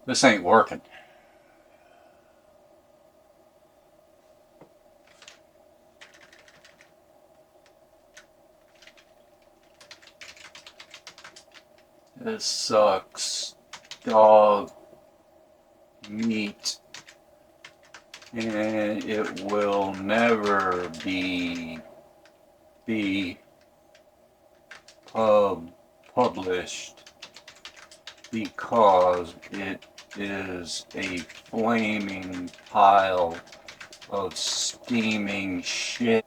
This ain't working. This sucks. Dog meat. And it will never be published because it is a flaming pile of steaming shit.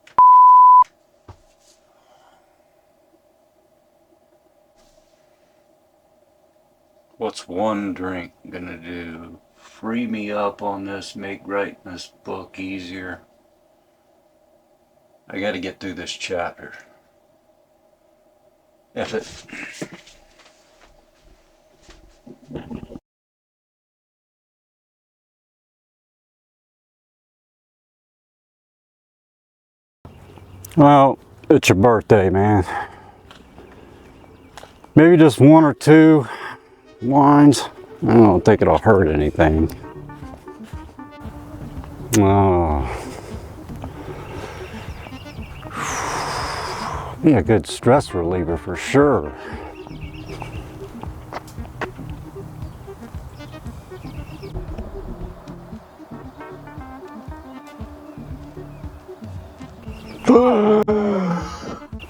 What's one drink gonna do? Free me up on this, make writing this book easier. I gotta get through this chapter. F it. Well, it's your birthday, man. Maybe just one or two wines. I don't think it'll hurt anything. Oh. Be a good stress reliever for sure.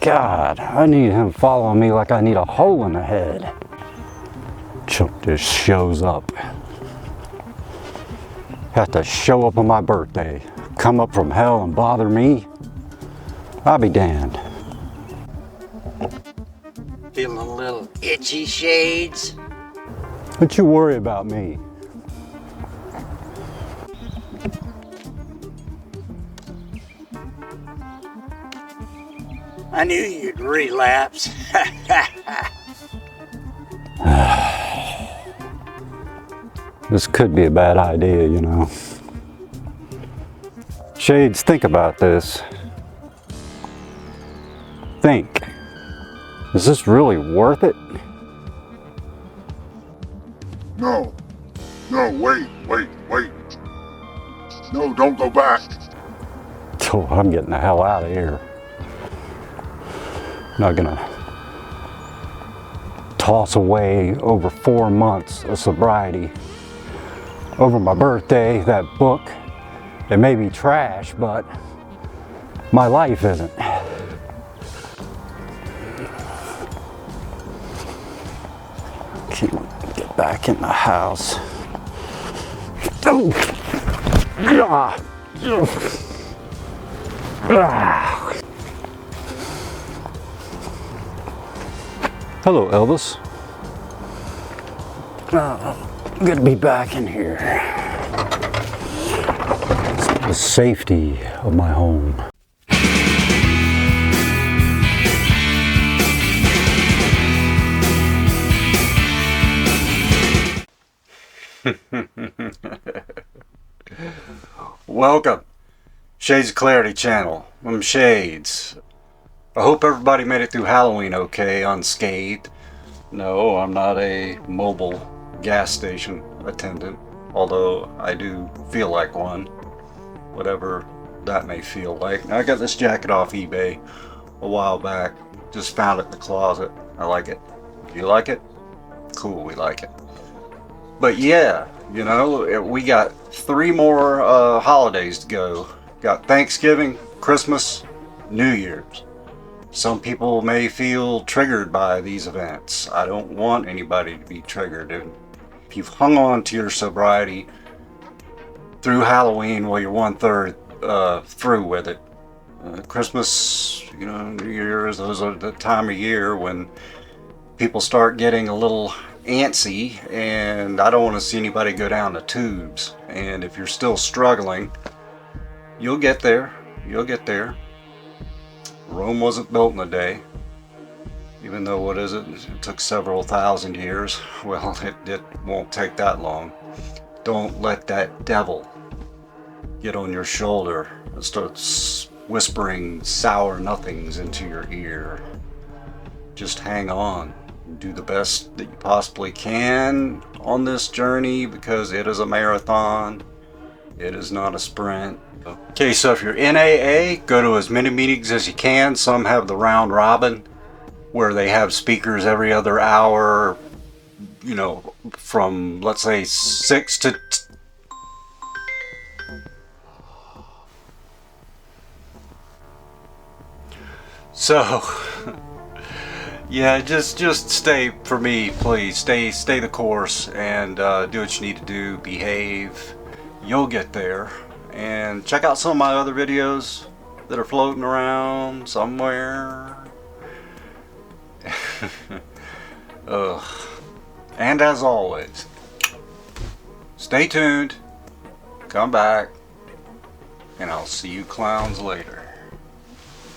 God, I need him following me like I need a hole in the head. Chump just shows up. Have to show up on my birthday. Come up from hell and bother me? I'll be damned. Feeling a little itchy, Shades? Don't you worry about me. I knew you'd relapse. This could be a bad idea, you know. Shades, think about this. Think. Is this really worth it? No. No, wait. No, don't go back. Oh, I'm getting the hell out of here. Not gonna toss away over 4 months of sobriety over my birthday. That book, it may be trash, but my life isn't. Can't get back in the house. Oh. Ah. Ah. Hello, Elvis. Good to be back in here. The safety of my home. Welcome, Shades of Clarity channel. I'm Shades. I hope everybody made it through Halloween okay, unscathed. No, I'm not a mobile gas station attendant, although I do feel like one, whatever that may feel like. Now, I got this jacket off eBay a while back, just found it in the closet. I like it. You like it? Cool, we like it. But yeah, you know, we got 3 more holidays to go. Got Thanksgiving, Christmas, New Year's. Some people may feel triggered by these events. I don't want anybody to be triggered. If you've hung on to your sobriety through Halloween, well, you're 1/3 through with it. Christmas, you know, New Year's, those are the time of year when people start getting a little antsy, and I don't want to see anybody go down the tubes. And if you're still struggling, you'll get there. You'll get there. Rome wasn't built in a day, even though, what is it? It took several thousand years. Well, it won't take that long. Don't let that devil get on your shoulder and start whispering sour nothings into your ear. Just hang on. Do the best that you possibly can on this journey, because it is a marathon. It is not a sprint. Okay, so if you're in AA, go to as many meetings as you can. Some have the round robin, where they have speakers every other hour, you know, from, let's say, 6 to... So, yeah, just stay, for me, please, stay the course, and do what you need to do, behave. You'll get there. And check out some of my other videos that are floating around somewhere. Ugh. And as always, stay tuned, come back, and I'll see you clowns later.